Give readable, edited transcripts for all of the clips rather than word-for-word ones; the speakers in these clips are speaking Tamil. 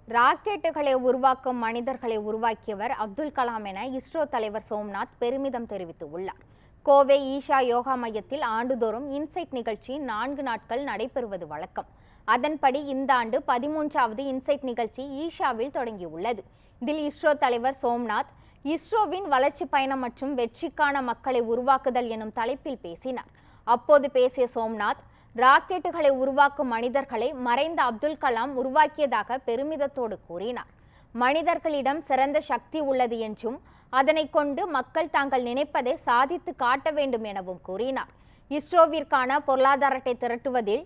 ராக்கெட்டுகளை உருவாக்கும் மனிதர்களை உருவாக்கியவர் அப்துல் கலாம் என இஸ்ரோ தலைவர் சோம்நாத் பெருமிதம் தெரிவித்துள்ளார். கோவை ஈஷா யோகா மையத்தில் ஆண்டுதோறும் இன்சைட் நிகழ்ச்சி 4 நாட்கள் நடைபெறுவது வழக்கம். அதன்படி இந்த ஆண்டு 13வது இன்சைட் நிகழ்ச்சி ஈஷாவில் தொடங்கியுள்ளது. இதில் இஸ்ரோ தலைவர் சோம்நாத் இஸ்ரோவின் வளர்ச்சி பயணம் மற்றும் வெற்றிக்கான மக்களை உருவாக்குதல் எனும் தலைப்பில் பேசினார். அப்போது பேசிய சோம்நாத், ராக்கெட்டுகளை உருவாக்கும் மனிதர்களை மறைந்த அப்துல் கலாம் உருவாக்கியதாக பெருமிதத்தோடு கூறினார். மனிதர்களிடம் சிறந்த சக்தி உள்ளது என்றும் அதனை கொண்டு மக்கள் தாங்கள் நினைப்பதை சாதித்து காட்ட வேண்டும் எனவும் கூறினார். இஸ்ரோவிற்கான பொருளாதாரத்தை திரட்டுவதில்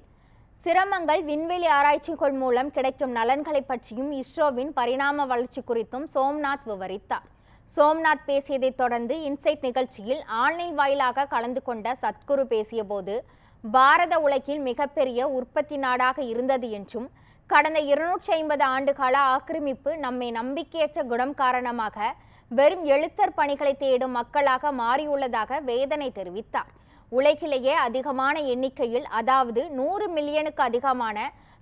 சிரமங்கள், விண்வெளி ஆராய்ச்சிகள் மூலம் கிடைக்கும் நலன்களை பற்றியும் இஸ்ரோவின் பரிணாம வளர்ச்சி குறித்தும் சோம்நாத் விவரித்தார். சோம்நாத் பேசியதை தொடர்ந்து இன்சைட் நிகழ்ச்சியில் ஆன்லைன் வாயிலாக கலந்து கொண்ட சத்குரு பேசிய போது, பாரத உலகில் மிகப்பெரிய உற்பத்தி நாடாக இருந்தது என்றும் கடந்த 250 ஆண்டுகால ஆக்கிரமிப்பு நம்மை நம்பிக்கையற்ற குணம் காரணமாக வெறும் எழுத்தர் பணிகளை தேடும் மக்களாக மாறியுள்ளதாக வேதனை தெரிவித்தார். உலகிலேயே அதிகமான எண்ணிக்கையில், அதாவது 100 மில்லியனுக்கு அதிகமான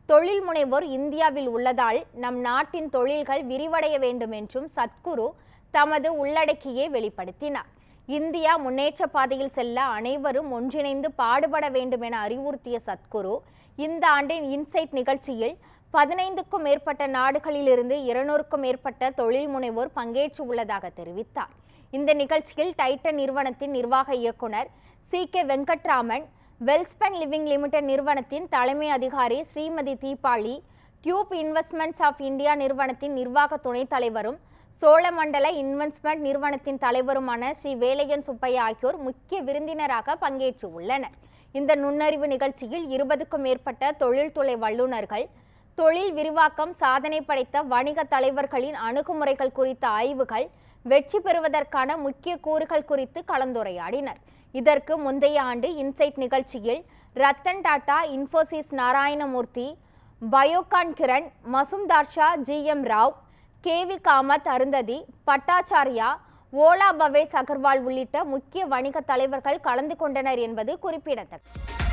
தொழில் முனைவோர் இந்தியாவில் உள்ளதால் நம் நாட்டின் தொழில்கள் விரிவடைய வேண்டும் என்றும் சத்குரு தமது உள்ளடக்கியை வெளிப்படுத்தினார். இந்தியா முன்னேற்ற பாதையில் செல்ல அனைவரும் ஒன்றிணைந்து பாடுபட வேண்டும் என அறிவுறுத்திய சத்குரு, இந்த ஆண்டின் இன்சைட் நிகழ்ச்சியில் 15க்கும் மேற்பட்ட நாடுகளிலிருந்து 200க்கும் மேற்பட்ட தொழில் முனைவோர் பங்கேற்று உள்ளதாக தெரிவித்தார். இந்த நிகழ்ச்சியில் டைட்டன் நிறுவனத்தின் நிர்வாக இயக்குனர் CK Venkatraman, Welspun living limited நிறுவனத்தின் தலைமை அதிகாரி Shrimati Deepali, tube investments of India நிறுவனத்தின் நிர்வாக துணைத் தலைவரும் சோழமண்டல இன்வெஸ்ட்மெண்ட் நிறுவனத்தின் தலைவருமான ஸ்ரீ வேலையன் சுப்பையா ஆகியோர் முக்கிய விருந்தினராக பங்கேற்று உள்ளனர். இந்த நுண்ணறிவு நிகழ்ச்சியில் 20க்கும் மேற்பட்ட தொழில்துறை வல்லுநர்கள், தொழில் விரிவாக்கம், சாதனை படைத்த வணிக தலைவர்களின் அணுகுமுறைகள் குறித்த ஆய்வுகள், வெற்றி பெறுவதற்கான முக்கிய கூறுகள் குறித்து கலந்துரையாடினர். இதற்கு முந்தைய ஆண்டு இன்சைட் நிகழ்ச்சியில் ரத்தன் டாடா, இன்ஃபோசிஸ் நாராயணமூர்த்தி, பயோகான் கிரண், மசும்தார், GM ராவ், KV காமத், அருந்ததி பட்டாச்சார்யா, ஓலா பவேஸ் அகர்வால் உள்ளிட்ட முக்கிய வணிக தலைவர்கள் கலந்து கொண்டனர் என்பது குறிப்பிடத்தக்கது.